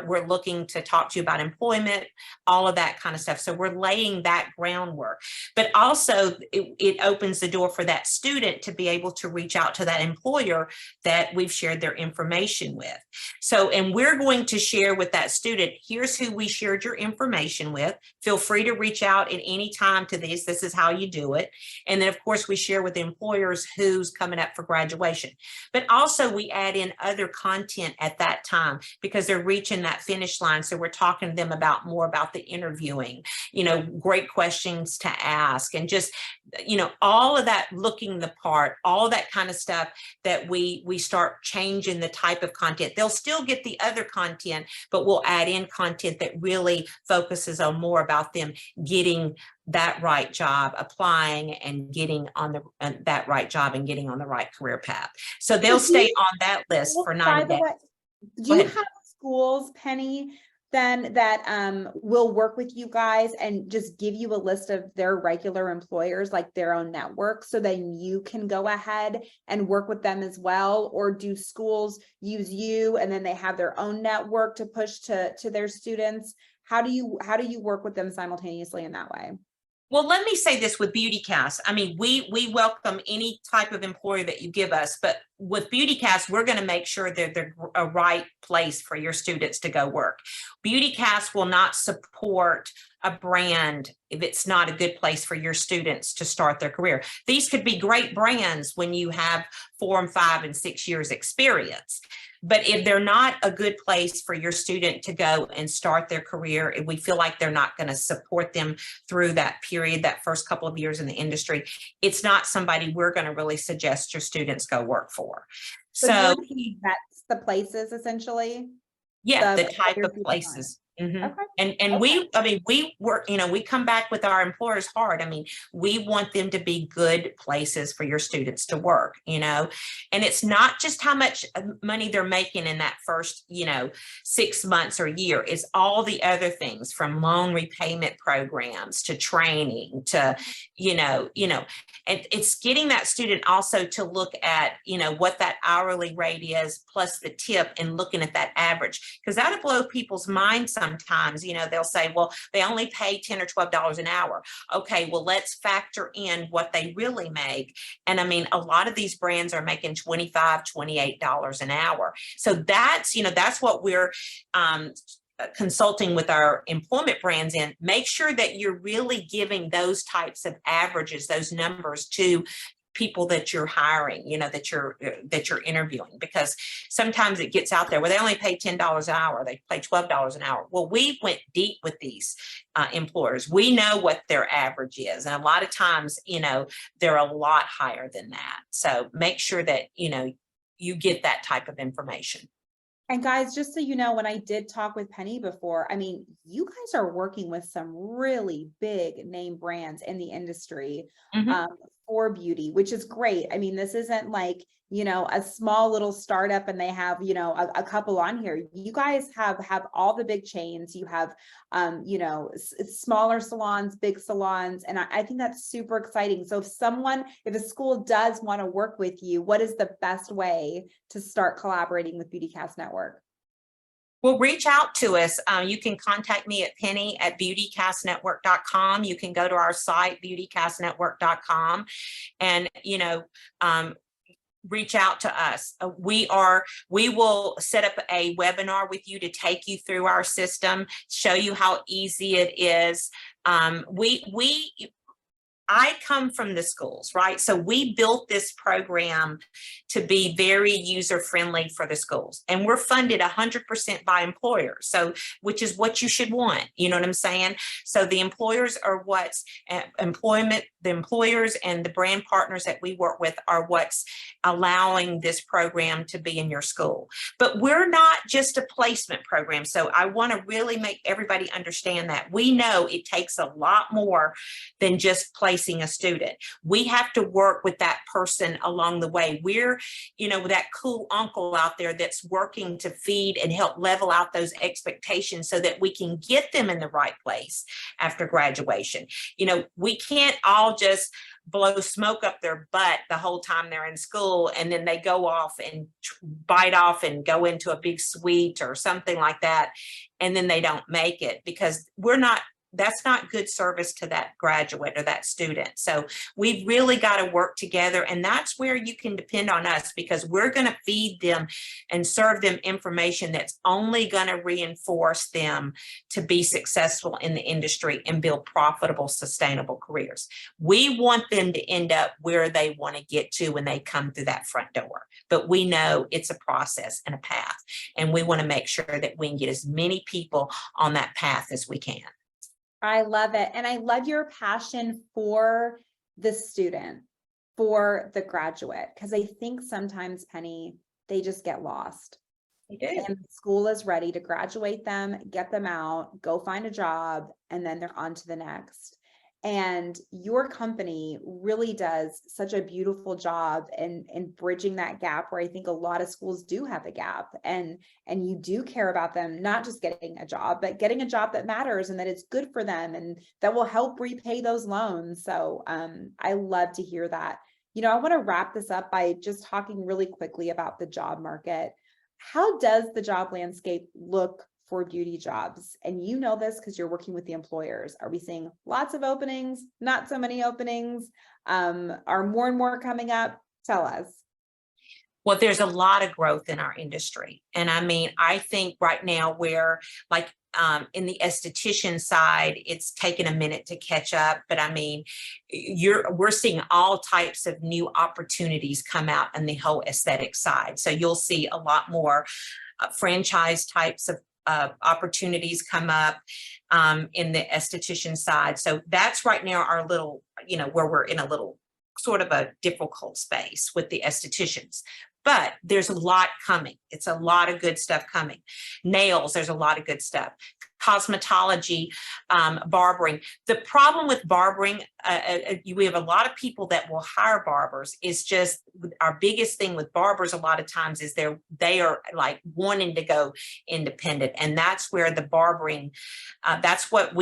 we're looking to talk to you about employment, all of that kind of stuff. So we're laying that groundwork, but also it opens the door for that student to be able to reach out to that employer that we've shared their information with. So, and we're going to share with that student, here's who we shared your information with. Feel free to reach out at any time to these. This is how you do it. And then of course we share with the employers who's coming up for graduation. But also we add in other content at that time because they're reaching that finish line. So we're talking to them about more about the interviewing, great questions to ask, and just, all of that, looking the part, all that kind of stuff that we start changing the type of content. They'll still get the other content, but we'll add in content that really focuses on more about them getting that right job, applying and getting on that right job and getting on the right career path. So they'll stay on that list for 90 days. Do you have schools, Penny, then that will work with you guys and just give you a list of their regular employers, like their own network, so then you can go ahead and work with them as well? Or do schools use you and then they have their own network to push to their students? How do you work with them simultaneously in that way? Well, let me say this with BeautyCast. I mean, we welcome any type of employer that you give us, but with BeautyCast, we're going to make sure that they're a right place for your students to go work. BeautyCast will not support a brand if it's not a good place for your students to start their career. These could be great brands when you have 4 and 5 and 6 years experience. But if they're not a good place for your student to go and start their career, if we feel like they're not going to support them through that period, that first couple of years in the industry, it's not somebody we're going to really suggest your students go work for. So that's the places essentially. Yeah, the type of places. Okay. And we work, we come back with our employers hard. I mean, we want them to be good places for your students to work, and it's not just how much money they're making in that first, 6 months or year. It's all the other things, from loan repayment programs to training to, and it's getting that student also to look at, what that hourly rate is plus the tip, and looking at that average, because that'll blow people's minds sometimes. They'll say, well, they only pay $10 or $12 an hour. Okay, well, let's factor in what they really make. And I mean, a lot of these brands are making $25, $28 an hour. So that's what we're consulting with our employment brands in. Make sure that you're really giving those types of averages, those numbers, to people that you're hiring, that you're interviewing, because sometimes it gets out there where they only pay $10 an hour, they pay $12 an hour. Well, we went deep with these employers. We know what their average is, and a lot of times, they're a lot higher than that. So make sure that you get that type of information. And guys, just so you know, when I did talk with Penny before, I mean, you guys are working with some really big name brands in the industry for beauty, which is great. I mean, this isn't like, a small little startup and they have, a couple on here. You guys have all the big chains. You have, smaller salons, big salons. And I think that's super exciting. So if a school does want to work with you, what is the best way to start collaborating with BeautyCast Network? Well, reach out to us. You can contact me at penny@beautycastnetwork.com. You can go to our site, beautycastnetwork.com, and, reach out to us. We will set up a webinar with you to take you through our system, show you how easy it is. I come from the schools, right? So we built this program to be very user-friendly for the schools, and we're funded 100% by employers. So, which is what you should want. You know what I'm saying? So the employers are the employers and the brand partners that we work with are what's allowing this program to be in your school. But we're not just a placement program. So I want to really make everybody understand that. We know it takes a lot more than just placing a student. We have to work with that person along the way. We're, that cool uncle out there that's working to feed and help level out those expectations so that we can get them in the right place after graduation. We can't all just blow smoke up their butt the whole time they're in school, and then they go off and bite off and go into a big suite or something like that, and then they don't make it, because that's not good service to that graduate or that student. So we've really got to work together, and that's where you can depend on us, because we're going to feed them and serve them information that's only going to reinforce them to be successful in the industry and build profitable, sustainable careers. We want them to end up where they want to get to when they come through that front door. But we know it's a process and a path, and we want to make sure that we can get as many people on that path as we can. I love it. And I love your passion for the student, for the graduate, because I think sometimes, Penny, they just get lost. They do. And the school is ready to graduate them, get them out, go find a job, and then they're on to the next. And your company really does such a beautiful job in bridging that gap where I think a lot of schools do have a gap, and you do care about them, not just getting a job, but getting a job that matters and that it's good for them and that will help repay those loans. So I love to hear that. You know, I want to wrap this up by just talking really quickly about the job market. How does the job landscape look for beauty jobs? And you know this because you're working with the employers. Are we seeing lots of openings, not so many openings? Are more and more coming up? Tell us. Well, there's a lot of growth in our industry. And I mean, I think right now where like in the esthetician side, it's taken a minute to catch up. But I mean, we're seeing all types of new opportunities come out in the whole aesthetic side. So you'll see a lot more franchise types of opportunities come up in the esthetician side. So that's right now our little, you know, where we're in a little sort of a difficult space with the estheticians. But there's a lot coming. It's a lot of good stuff coming. Nails, there's a lot of good stuff. Cosmetology, barbering. The problem with barbering, we have a lot of people that will hire barbers. It's just our biggest thing with barbers a lot of times is they are like wanting to go independent. And that's where the barbering, that's what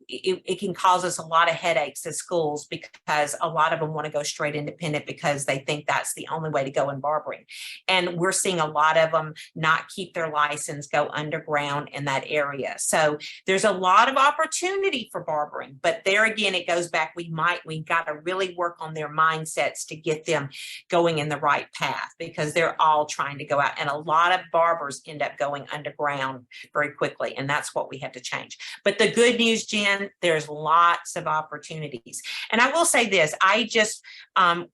it can cause us a lot of headaches at schools because a lot of them want to go straight independent because they think that's the only way to go in barbering. And we're seeing a lot of them not keep their license, go underground in that area. So there's a lot of opportunity for barbering, but there again, it goes back. We got to really work on their mindsets to get them going in the right path because they're all trying to go out. And a lot of barbers end up going underground very quickly. And that's what we have to change. But the good news, Jen, there's lots of opportunities. And I will say this, I just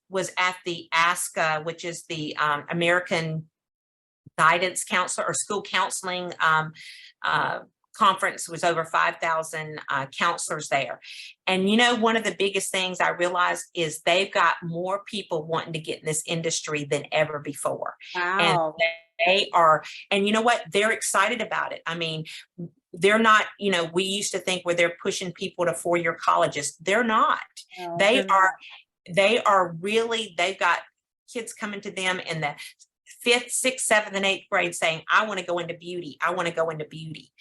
was at the ASCA, which is the American Guidance Counselor or School Counseling conference. Was over 5,000 counselors there. And you know, one of the biggest things I realized is they've got more people wanting to get in this industry than ever before. Wow. And they are, and you know what? They're excited about it. I mean, they're not, you know, we used to think where they're pushing people to four-year colleges. They're not. No, They they're are, not. they are really, they've got kids coming to them in the 5th, 6th, 7th, and 8th grade saying, I want to go into beauty. I want to go into beauty.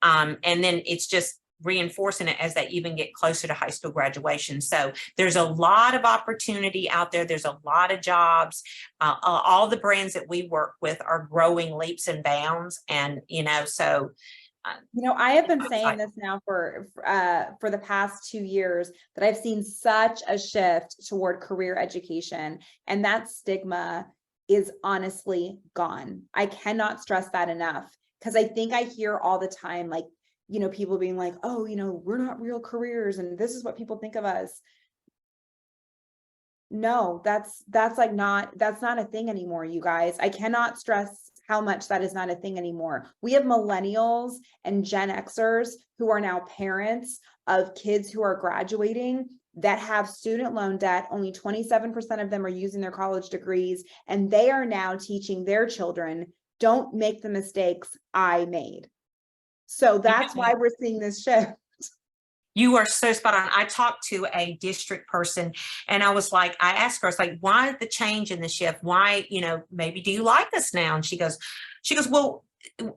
And then it's just reinforcing it as they even get closer to high school graduation. So there's a lot of opportunity out there. There's a lot of jobs. All the brands that we work with are growing leaps and bounds. And, you know, so you know, I have been saying this now for the past 2 years that I've seen such a shift toward career education, and that stigma is honestly gone. I cannot stress that enough because I think I hear all the time, like, you know, people being like, oh, you know, we're not real careers and this is what people think of us. No, that's not a thing anymore, you guys. I cannot stress how much that is not a thing anymore. We have millennials and Gen Xers who are now parents of kids who are graduating that have student loan debt. Only 27% of them are using their college degrees, and they are now teaching their children, don't make the mistakes I made. So that's why we're seeing this shift. You are so spot on. I talked to a district person and I was like, I asked her, I was like, why the change in the shift? Why, you know, maybe do you like us now? And she goes, well,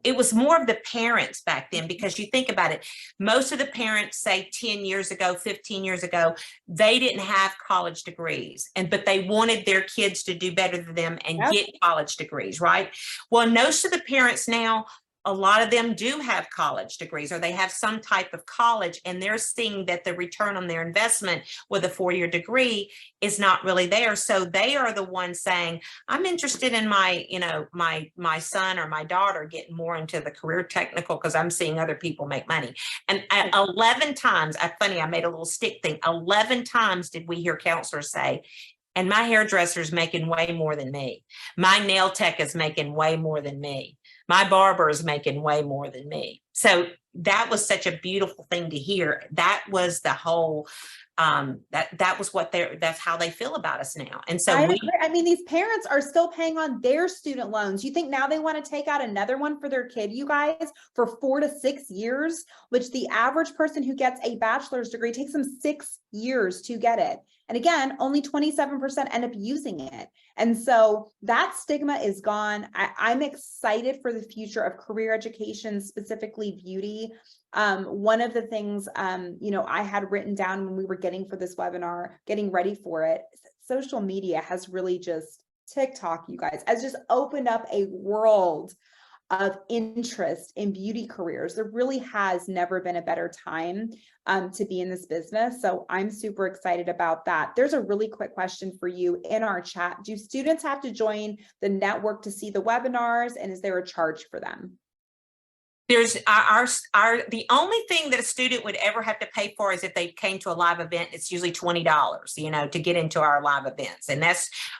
it was more of the parents back then, because you think about it, most of the parents, say 10 years ago, 15 years ago, they didn't have college degrees, but they wanted their kids to do better than them and get college degrees, right? Well, most of the parents now, a lot of them do have college degrees, or they have some type of college, and they're seeing that the return on their investment with a 4-year degree is not really there. So they are the ones saying, I'm interested in my, you know, my son or my daughter getting more into the career technical because I'm seeing other people make money. And 11 times, I made a little stick thing. 11 times did we hear counselors say, and my hairdresser is making way more than me. My nail tech is making way more than me. My barber is making way more than me. So that was such a beautiful thing to hear. That was the whole that was what that's how they feel about us now. And so I agree. I mean, these parents are still paying on their student loans. You think now they want to take out another one for their kid, you guys, for 4 to 6 years, which the average person who gets a bachelor's degree takes them 6 years to get it. And again, only 27% end up using it. And so that stigma is gone. I'm excited for the future of career education, specifically beauty. One of the things, I had written down when we were getting ready for it, social media has really just, TikTok, you guys, has just opened up a world of interest in beauty careers. There really has never been a better time to be in this business. So I'm super excited about that. There's a really quick question for you in our chat. Do students have to join the network to see the webinars, and is there a charge for them? There's the only thing that a student would ever have to pay for is if they came to a live event. It's usually $20, to get into our live events. And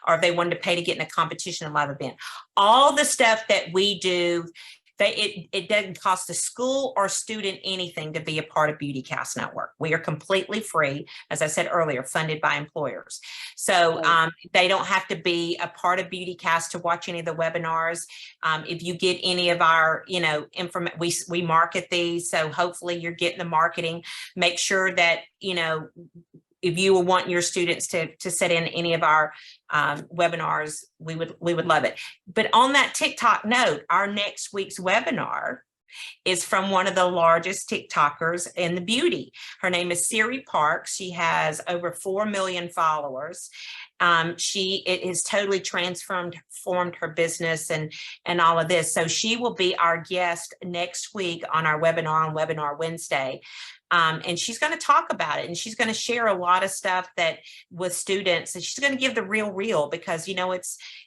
or if they wanted to pay to get in a competition, a live event. All the stuff that we do, it doesn't cost the school or student anything to be a part of BeautyCast Network. We are completely free, as I said earlier, funded by employers. So they don't have to be a part of BeautyCast to watch any of the webinars. If you get any of our, information, we market these. So hopefully you're getting the marketing. Make sure that, if you want your students to sit in any of our webinars, we would love it. But on that TikTok note, our next week's webinar is from one of the largest TikTokers in the beauty. Her name is Siri Parks. She has over 4 million followers. It has totally transformed her business and all of this. So she will be our guest next week on our webinar on Webinar Wednesday. And she's going to talk about it, and she's going to share a lot of stuff with students, and she's going to give the real, because being an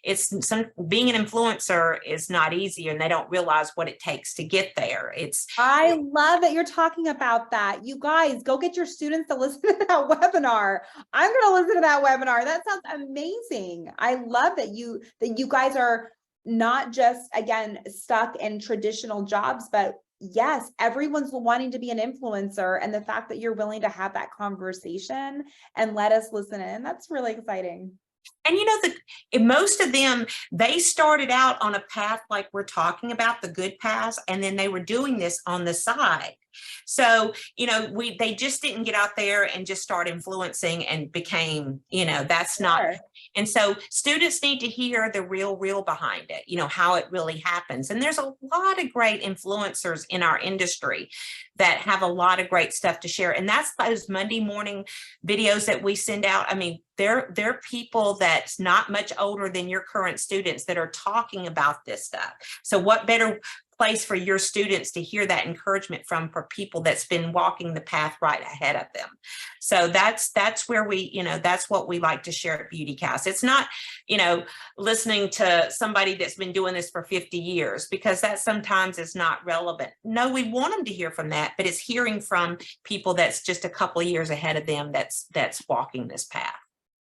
influencer is not easy, and they don't realize what it takes to get there. I love that you're talking about that. You guys, go get your students to listen to that webinar. I'm going to listen to that webinar. That sounds amazing. I love that you guys are not just, again, stuck in traditional jobs, but yes, everyone's wanting to be an influencer, and the fact that you're willing to have that conversation and let us listen in, that's really exciting. And most of them, they started out on a path like we're talking about, the good paths, and then they were doing this on the side. So, they just didn't get out there and just start influencing and became, that's not. And so students need to hear the real behind it, how it really happens. And there's a lot of great influencers in our industry that have a lot of great stuff to share. And that's those Monday morning videos that we send out. I mean, they're people that's not much older than your current students that are talking about this stuff. So what better place for your students to hear that encouragement from for people that's been walking the path right ahead of them. So that's where that's what we like to share at BeautyCast. It's not, listening to somebody that's been doing this for 50 years, because that sometimes is not relevant. No, we want them to hear from that, but it's hearing from people that's just a couple of years ahead of them that's walking this path.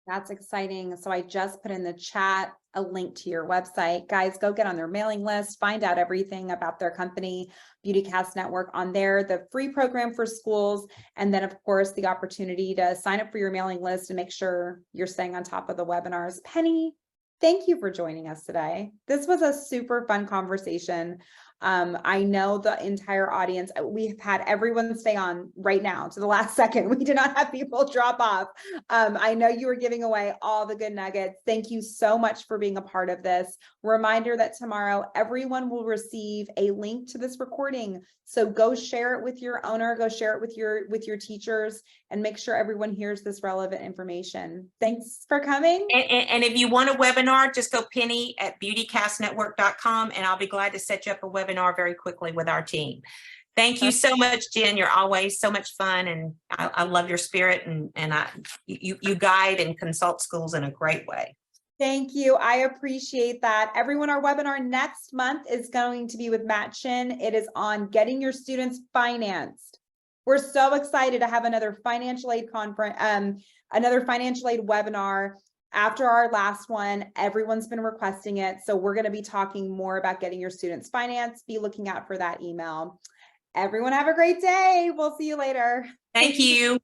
That's exciting. So I just put in the chat a link to your website. Guys, go get on their mailing list, find out everything about their company, BeautyCast Network on there, the free program for schools, and then of course the opportunity to sign up for your mailing list and make sure you're staying on top of the webinars. Penny, thank you for joining us today. This was a super fun conversation. I know the entire audience, we've had everyone stay on right now to the last second. We did not have people drop off. I know you were giving away all the good nuggets. Thank you so much for being a part of this. Reminder that tomorrow everyone will receive a link to this recording. So go share it with your owner, go share it with your teachers, and make sure everyone hears this relevant information. Thanks for coming. And if you want a webinar, just go Penny at beautycastnetwork.com, and I'll be glad to set you up a webinar very quickly with our team. Thank you so much, Jen. You're always so much fun, and I love your spirit, and you guide and consult schools in a great way. Thank you. I appreciate that. Everyone, our webinar next month is going to be with Matt Chin. It is on getting your students financed. We're so excited to have another financial aid conference, another financial aid webinar. After our last one, everyone's been requesting it. So we're going to be talking more about getting your students financed. Be looking out for that email. Everyone have a great day. We'll see you later. Thank you.